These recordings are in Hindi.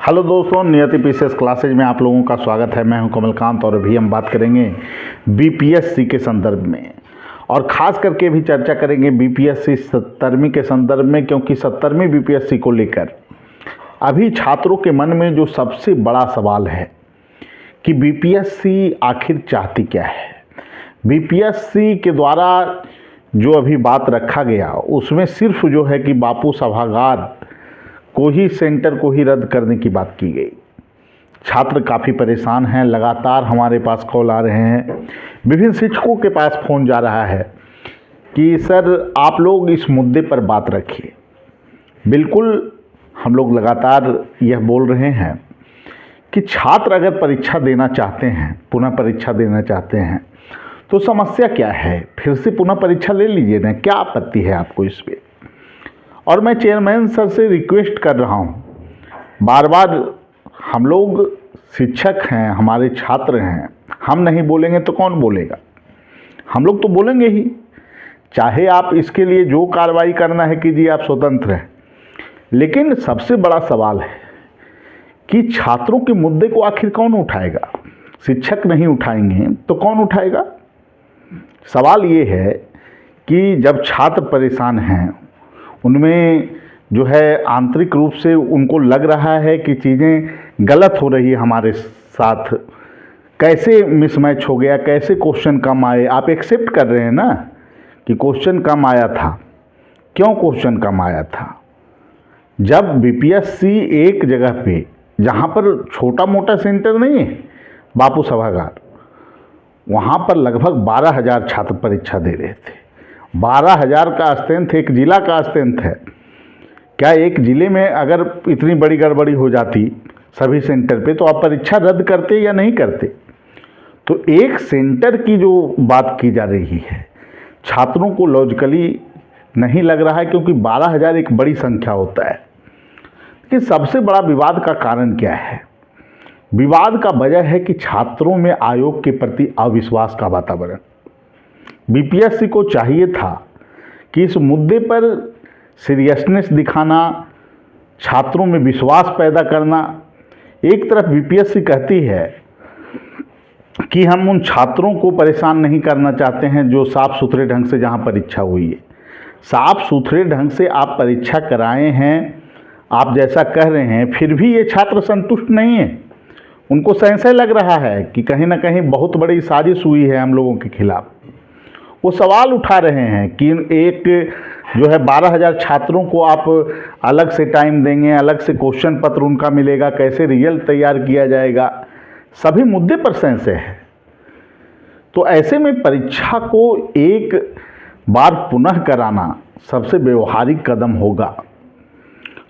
हेलो दोस्तों, नियति पीसीएस क्लासेज में आप लोगों का स्वागत है। मैं हूं कमलकांत और अभी हम बात करेंगे बीपीएससी के संदर्भ में, और ख़ास करके भी चर्चा करेंगे बीपीएससी 70वीं के संदर्भ में, क्योंकि 70वीं बीपीएससी को लेकर अभी छात्रों के मन में जो सबसे बड़ा सवाल है कि बीपीएससी आखिर चाहती क्या है। बीपीएससी के द्वारा जो अभी बात रखा गया उसमें सिर्फ जो है कि बापू सभागार को ही सेंटर को ही रद्द करने की बात की गई। छात्र काफ़ी परेशान हैं, लगातार हमारे पास कॉल आ रहे हैं, विभिन्न शिक्षकों के पास फ़ोन जा रहा है कि सर आप लोग इस मुद्दे पर बात रखिए। बिल्कुल हम लोग लगातार यह बोल रहे हैं कि छात्र अगर परीक्षा देना चाहते हैं, पुनः परीक्षा देना चाहते हैं, तो समस्या क्या है, फिर से पुनः परीक्षा ले लीजिए ना, क्या आपत्ति है आपको इस पर। और मैं चेयरमैन सर से रिक्वेस्ट कर रहा हूँ, बार बार हम लोग शिक्षक हैं, हमारे छात्र हैं, हम नहीं बोलेंगे तो कौन बोलेगा। हम लोग तो बोलेंगे ही, चाहे आप इसके लिए जो कार्रवाई करना है कीजिए, आप स्वतंत्र हैं। लेकिन सबसे बड़ा सवाल है कि छात्रों के मुद्दे को आखिर कौन उठाएगा। शिक्षक नहीं उठाएंगे तो कौन उठाएगा। सवाल ये है कि जब छात्र परेशान हैं, उनमें जो है आंतरिक रूप से उनको लग रहा है कि चीज़ें गलत हो रही है हमारे साथ, कैसे मिसमैच हो गया, कैसे क्वेश्चन कम आए। आप एक्सेप्ट कर रहे हैं ना कि क्वेश्चन कम आया था। क्यों क्वेश्चन कम आया था? जब बीपीएससी एक जगह पे, जहाँ पर छोटा मोटा सेंटर नहीं है, बापू सभागार, वहाँ पर लगभग 12,000 छात्र परीक्षा दे रहे थे। 12,000 का स्ट्रेंथ एक जिला का स्ट्रेंथ है। क्या एक ज़िले में अगर इतनी बड़ी गड़बड़ी हो जाती सभी सेंटर पे, तो आप परीक्षा रद्द करते या नहीं करते। तो एक सेंटर की जो बात की जा रही है, छात्रों को लॉजिकली नहीं लग रहा है, क्योंकि 12,000 एक बड़ी संख्या होता है। कि सबसे बड़ा विवाद का कारण क्या है? विवाद का वजह है कि छात्रों में आयोग के प्रति अविश्वास का वातावरण। बीपीएससी को चाहिए था कि इस मुद्दे पर सीरियसनेस दिखाना, छात्रों में विश्वास पैदा करना। एक तरफ बीपीएससी कहती है कि हम उन छात्रों को परेशान नहीं करना चाहते हैं जो साफ सुथरे ढंग से जहां परीक्षा हुई है, साफ सुथरे ढंग से आप परीक्षा कराए हैं, आप जैसा कह रहे हैं, फिर भी ये छात्र संतुष्ट नहीं है। उनको संशय लग रहा है कि कहीं ना कहीं बहुत बड़ी साजिश हुई है हम लोगों के खिलाफ। वो सवाल उठा रहे हैं कि एक जो है 12,000 छात्रों को आप अलग से टाइम देंगे, अलग से क्वेश्चन पत्र उनका मिलेगा, कैसे रिजल्ट तैयार किया जाएगा, सभी मुद्दे पर संशय है। तो ऐसे में परीक्षा को एक बार पुनः कराना सबसे व्यवहारिक कदम होगा,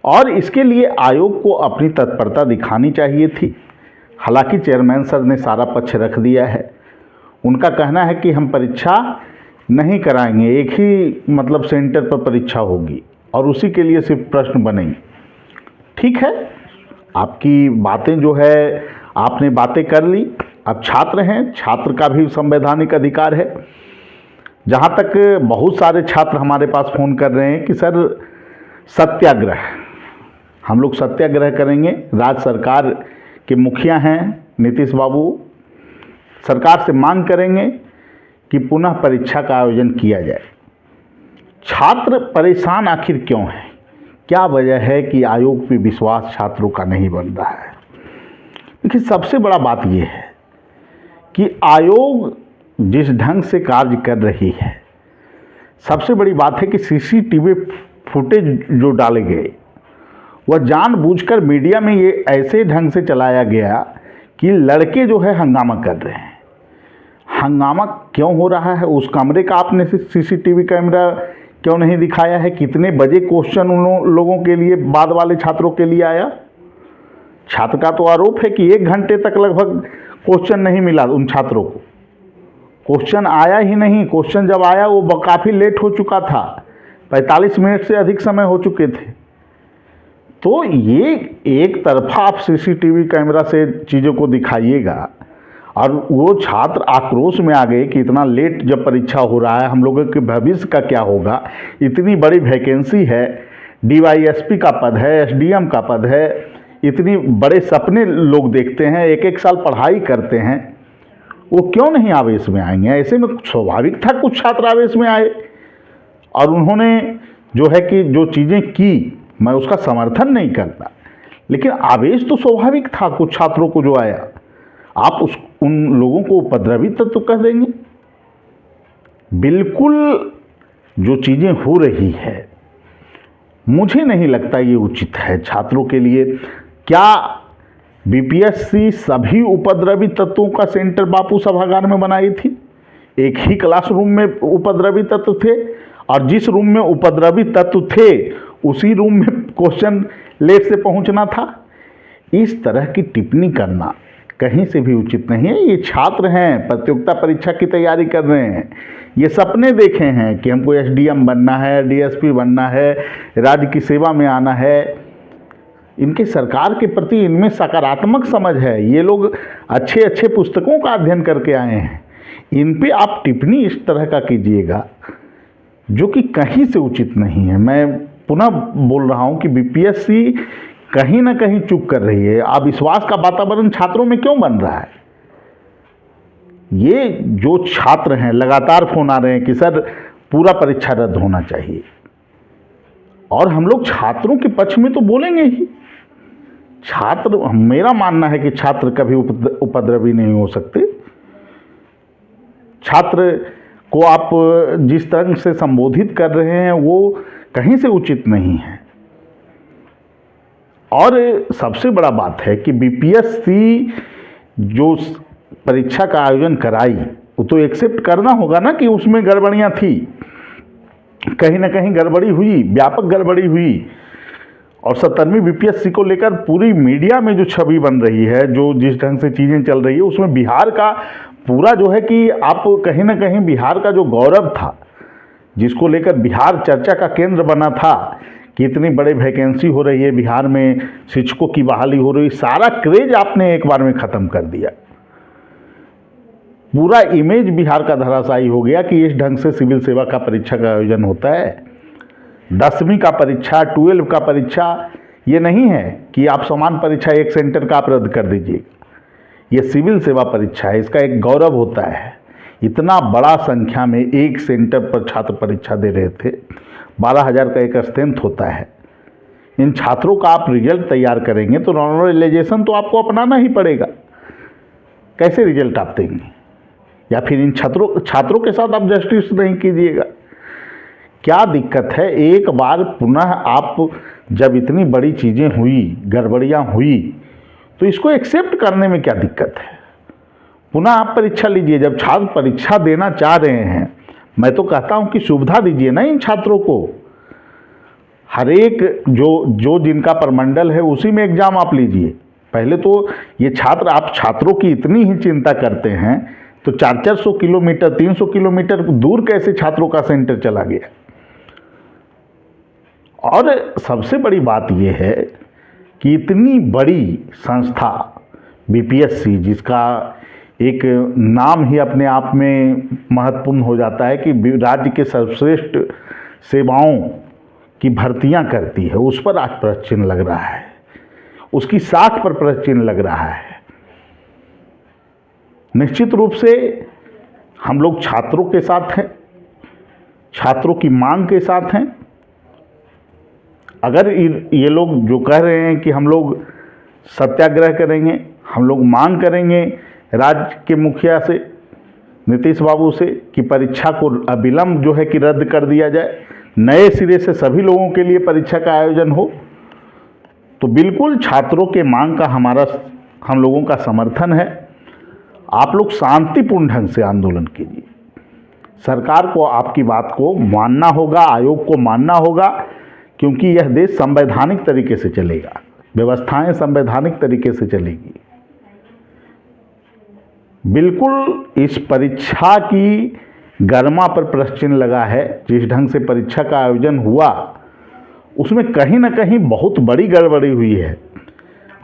और इसके लिए आयोग को अपनी तत्परता दिखानी चाहिए थी। हालांकि चेयरमैन सर ने सारा पक्ष रख दिया है। उनका कहना है कि हम परीक्षा नहीं कराएंगे, एक ही मतलब सेंटर पर परीक्षा होगी और उसी के लिए सिर्फ प्रश्न बनेंगे। ठीक है, आपकी बातें जो है, आपने बातें कर ली। अब छात्र हैं, छात्र का भी संवैधानिक अधिकार है। जहाँ तक बहुत सारे छात्र हमारे पास फ़ोन कर रहे हैं कि सर सत्याग्रह, हम लोग सत्याग्रह करेंगे। राज्य सरकार के मुखिया हैं नीतीश बाबू, सरकार से मांग करेंगे कि पुनः परीक्षा का आयोजन किया जाए। छात्र परेशान आखिर क्यों हैं? क्या वजह है कि आयोग पे विश्वास छात्रों का नहीं बन रहा है? देखिए, सबसे बड़ा बात यह है कि आयोग जिस ढंग से कार्य कर रही है, सबसे बड़ी बात है कि सीसीटीवी फुटेज जो डाले गए, वह जानबूझकर मीडिया में ये ऐसे ढंग से चलाया गया कि लड़के जो है हंगामा कर रहे हैं। हंगामा क्यों हो रहा है? उस कमरे का आपने सीसीटीवी कैमरा क्यों नहीं दिखाया है? कितने बजे क्वेश्चन उन लोगों के लिए, बाद वाले छात्रों के लिए आया? छात्र का तो आरोप है कि 1 घंटे तक लगभग क्वेश्चन नहीं मिला उन छात्रों को। क्वेश्चन आया ही नहीं। क्वेश्चन जब आया वो काफ़ी लेट हो चुका था, 45 मिनट से अधिक समय हो चुके थे। तो ये एक तरफा आप सीसीटीवी कैमरा से चीज़ों को दिखाइएगा, और वो छात्र आक्रोश में आ गए कि इतना लेट जब परीक्षा हो रहा है, हम लोगों के भविष्य का क्या होगा। इतनी बड़ी वैकेंसी है, डीवाईएसपी का पद है, एसडीएम का पद है, इतनी बड़े सपने लोग देखते हैं, एक एक साल पढ़ाई करते हैं, वो क्यों नहीं आवेश में आएंगे? ऐसे में स्वाभाविक था कुछ छात्र आवेश में आए और उन्होंने जो है कि जो चीज़ें की, मैं उसका समर्थन नहीं करता, लेकिन आवेश तो स्वाभाविक था कुछ छात्रों को जो आया। आप उन लोगों को उपद्रवी तत्व कह देंगे? बिल्कुल जो चीज़ें हो रही है मुझे नहीं लगता ये उचित है छात्रों के लिए। क्या बीपीएससी सभी उपद्रवी तत्वों का सेंटर बापू सभागार में बनाई थी? एक ही क्लासरूम में उपद्रवी तत्व थे और जिस रूम में उपद्रवी तत्व थे उसी रूम में क्वेश्चन लेट से पहुंचना था। इस तरह की टिप्पणी करना कहीं से भी उचित नहीं है। ये छात्र हैं, प्रतियोगिता परीक्षा की तैयारी कर रहे हैं, ये सपने देखे हैं कि हमको एसडीएम बनना है, डीएसपी बनना है, राज्य की सेवा में आना है। इनके सरकार के प्रति इनमें सकारात्मक समझ है। ये लोग अच्छे अच्छे पुस्तकों का अध्ययन करके आए हैं। इन पे आप टिप्पणी इस तरह का कीजिएगा जो कि कहीं से उचित नहीं है। मैं पुनः बोल रहा हूँ कि बीपीएससी कहीं ना कहीं चूक कर रही है। अविश्वास का वातावरण छात्रों में क्यों बन रहा है? ये जो छात्र हैं लगातार फोन आ रहे हैं कि सर पूरा परीक्षा रद्द होना चाहिए, और हम लोग छात्रों के पक्ष में तो बोलेंगे ही। छात्र, मेरा मानना है कि छात्र कभी उपद्रवी नहीं हो सकते। छात्र को आप जिस तरह से संबोधित कर रहे हैं वो कहीं से उचित नहीं है। और सबसे बड़ा बात है कि बीपीएससी जो परीक्षा का आयोजन कराई वो तो एक्सेप्ट करना होगा ना कि उसमें गड़बड़ियां थी, कहीं ना कहीं गड़बड़ी हुई, व्यापक गड़बड़ी हुई। और 70वीं बीपीएससी को लेकर पूरी मीडिया में जो छवि बन रही है, जो जिस ढंग से चीज़ें चल रही है, उसमें बिहार का पूरा जो है कि आप कहीं ना कहीं बिहार का जो गौरव था, जिसको लेकर बिहार चर्चा का केंद्र बना था कि इतनी बड़ी वैकेंसी हो रही है बिहार में, शिक्षकों की बहाली हो रही, सारा क्रेज आपने एक बार में ख़त्म कर दिया। पूरा इमेज बिहार का धराशायी हो गया कि इस ढंग से सिविल सेवा का परीक्षा का आयोजन होता है। 10वीं का परीक्षा, 12 का परीक्षा, ये नहीं है कि आप समान परीक्षा एक सेंटर का आप रद्द कर दीजिए। ये सिविल सेवा परीक्षा है, इसका एक गौरव होता है। इतना बड़ा संख्या में एक सेंटर पर छात्र परीक्षा दे रहे थे, 12,000 का एक स्ट्रेंथ होता है। इन छात्रों का आप रिजल्ट तैयार करेंगे तो नॉर्मलाइजेशन तो आपको अपनाना ही पड़ेगा। कैसे रिजल्ट आप देंगे? या फिर इन छात्रों के साथ आप जस्टिस नहीं कीजिएगा? क्या दिक्कत है? एक बार पुनः आप जब इतनी बड़ी चीज़ें हुई, गड़बड़ियाँ हुई, तो इसको एक्सेप्ट करने में क्या दिक्कत है? पुनः आप परीक्षा लीजिए। जब छात्र परीक्षा देना चाह रहे हैं, मैं तो कहता हूं कि सुविधा दीजिए ना इन छात्रों को। हर एक जो जिनका प्रमंडल है उसी में एग्जाम आप लीजिए। पहले तो ये छात्र, आप छात्रों की इतनी ही चिंता करते हैं तो 400-400 किलोमीटर, 300 किलोमीटर दूर कैसे छात्रों का सेंटर चला गया? और सबसे बड़ी बात यह है कि इतनी बड़ी संस्था बीपीएससी, जिसका एक नाम ही अपने आप में महत्वपूर्ण हो जाता है कि राज्य के सर्वश्रेष्ठ सेवाओं की भर्तियां करती है, उस पर आज प्रश्न चिन्ह लग रहा है, उसकी साख पर प्रश्न चिन्ह लग रहा है। निश्चित रूप से हम लोग छात्रों के साथ हैं, छात्रों की मांग के साथ हैं। अगर ये लोग जो कह रहे हैं कि हम लोग सत्याग्रह करेंगे, हम लोग मांग करेंगे राज्य के मुखिया से, नीतीश बाबू से, कि परीक्षा को अविलंब जो है कि रद्द कर दिया जाए, नए सिरे से सभी लोगों के लिए परीक्षा का आयोजन हो, तो बिल्कुल छात्रों के मांग का हम लोगों का समर्थन है। आप लोग शांतिपूर्ण ढंग से आंदोलन कीजिए। सरकार को आपकी बात को मानना होगा, आयोग को मानना होगा, क्योंकि यह देश संवैधानिक तरीके से चलेगा, व्यवस्थाएं संवैधानिक तरीके से चलेगी। बिल्कुल इस परीक्षा की गरिमा पर प्रश्न चिन्ह लगा है। जिस ढंग से परीक्षा का आयोजन हुआ उसमें कहीं ना कहीं बहुत बड़ी गड़बड़ी हुई है।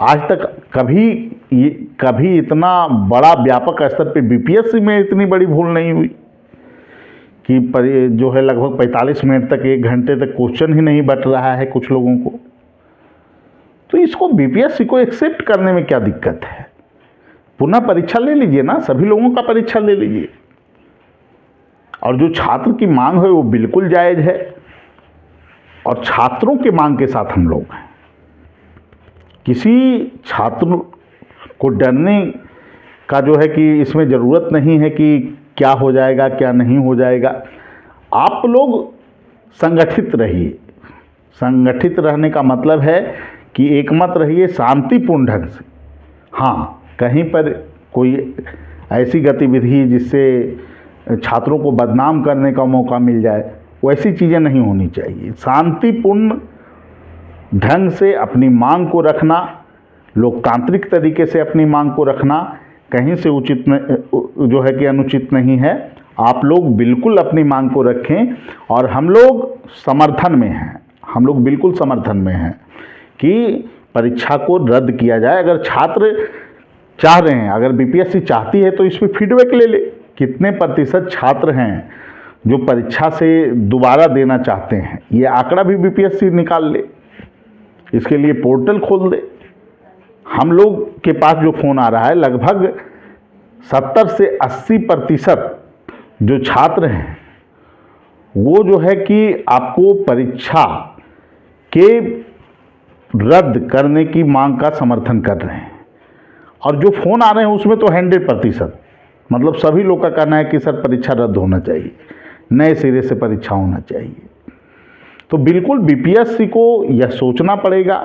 आज तक कभी इतना बड़ा व्यापक स्तर पे बीपीएससी में इतनी बड़ी भूल नहीं हुई कि जो है लगभग 45 मिनट तक, 1 घंटे तक क्वेश्चन ही नहीं बट रहा है कुछ लोगों को। तो इसको बीपीएससी को एक्सेप्ट करने में क्या दिक्कत है? पुनः परीक्षा ले लीजिए ना, सभी लोगों का परीक्षा ले लीजिए। और जो छात्र की मांग है वो बिल्कुल जायज़ है, और छात्रों के मांग के साथ हम लोग हैं। किसी छात्र को डरने का जो है कि इसमें ज़रूरत नहीं है कि क्या हो जाएगा क्या नहीं हो जाएगा। आप लोग संगठित रहिए। संगठित रहने का मतलब है कि एकमत रहिए शांतिपूर्ण ढंग से। हाँ, कहीं पर कोई ऐसी गतिविधि जिससे छात्रों को बदनाम करने का मौका मिल जाए, वैसी चीज़ें नहीं होनी चाहिए। शांतिपूर्ण ढंग से अपनी मांग को रखना, लोकतांत्रिक तरीके से अपनी मांग को रखना कहीं से उचित जो है कि अनुचित नहीं है। आप लोग बिल्कुल अपनी मांग को रखें, और हम लोग समर्थन में हैं, हम लोग बिल्कुल समर्थन में हैं कि परीक्षा को रद्द किया जाए। अगर छात्र चाह रहे हैं, अगर बीपीएससी चाहती है तो इस पर फीडबैक ले ले, कितने प्रतिशत छात्र हैं जो परीक्षा से दोबारा देना चाहते हैं, ये आंकड़ा भी बीपीएससी निकाल ले, इसके लिए पोर्टल खोल दे। हम लोग के पास जो फ़ोन आ रहा है, लगभग 70 से 80% जो छात्र हैं वो जो है कि आपको परीक्षा के रद्द करने की मांग का समर्थन कर रहे हैं। और जो फ़ोन आ रहे हैं उसमें तो 100%, मतलब सभी लोग का कहना है कि सर परीक्षा रद्द होना चाहिए, नए सिरे से परीक्षा होना चाहिए। तो बिल्कुल बीपीएससी को यह सोचना पड़ेगा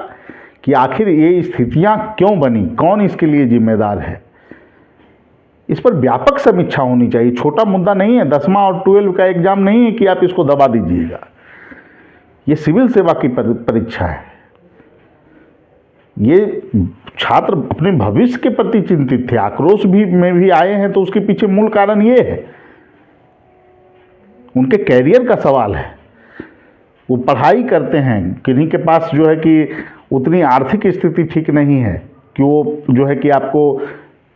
कि आखिर ये स्थितियां क्यों बनी, कौन इसके लिए जिम्मेदार है। इस पर व्यापक समीक्षा होनी चाहिए। छोटा मुद्दा नहीं है, 10वां और 12 का एग्जाम नहीं है कि आप इसको दबा दीजिएगा। ये सिविल सेवा की परीक्षा है। ये छात्र अपने भविष्य के प्रति चिंतित थे, आक्रोश में भी आए हैं, तो उसके पीछे मूल कारण ये है, उनके कैरियर का सवाल है। वो पढ़ाई करते हैं, किन्हीं के पास जो है कि उतनी आर्थिक स्थिति ठीक नहीं है कि वो जो है कि आपको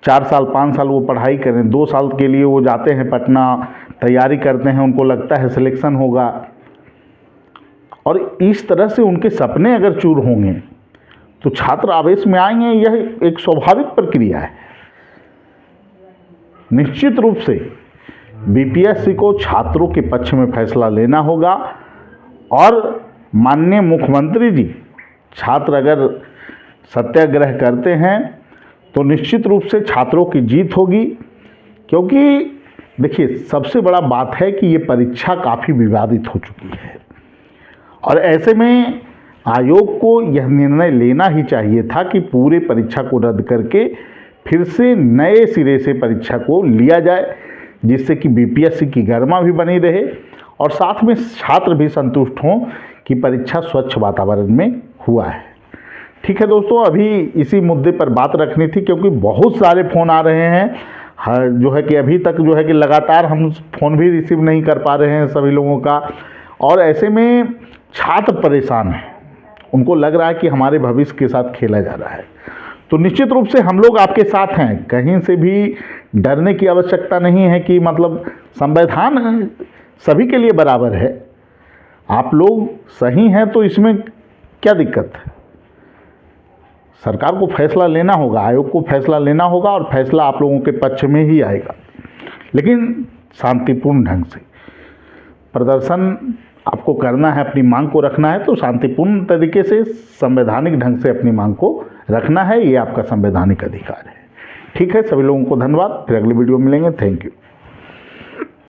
4 साल 5 साल वो पढ़ाई करें। 2 साल के लिए वो जाते हैं पटना, तैयारी करते हैं, उनको लगता है सिलेक्शन होगा, और इस तरह से उनके सपने अगर चूर होंगे तो छात्र आवेश में आएंगे। यह एक स्वाभाविक प्रक्रिया है। निश्चित रूप से बीपीएससी को छात्रों के पक्ष में फैसला लेना होगा, और माननीय मुख्यमंत्री जी, छात्र अगर सत्याग्रह करते हैं तो निश्चित रूप से छात्रों की जीत होगी। क्योंकि देखिए, सबसे बड़ा बात है कि ये परीक्षा काफ़ी विवादित हो चुकी है, और ऐसे में आयोग को यह निर्णय लेना ही चाहिए था कि पूरे परीक्षा को रद्द करके फिर से नए सिरे से परीक्षा को लिया जाए, जिससे कि बीपीएससी की गरिमा भी बनी रहे और साथ में छात्र भी संतुष्ट हों कि परीक्षा स्वच्छ वातावरण में हुआ है। ठीक है दोस्तों, अभी इसी मुद्दे पर बात रखनी थी, क्योंकि बहुत सारे फ़ोन आ रहे हैं जो है कि अभी तक जो है कि लगातार हम फ़ोन भी रिसीव नहीं कर पा रहे हैं सभी लोगों का, और ऐसे में छात्र परेशान हैं, उनको लग रहा है कि हमारे भविष्य के साथ खेला जा रहा है। तो निश्चित रूप से हम लोग आपके साथ हैं, कहीं से भी डरने की आवश्यकता नहीं है कि मतलब संविधान सभी के लिए बराबर है। आप लोग सही हैं तो इसमें क्या दिक्कत है? सरकार को फैसला लेना होगा, आयोग को फैसला लेना होगा, और फैसला आप लोगों के पक्ष में ही आएगा, लेकिन शांतिपूर्ण ढंग से। प्रदर्शन आपको करना है, अपनी मांग को रखना है तो शांतिपूर्ण तरीके से, संवैधानिक ढंग से अपनी मांग को रखना है, ये आपका संवैधानिक अधिकार है। ठीक है, सभी लोगों को धन्यवाद, फिर अगली वीडियो में मिलेंगे। Thank you.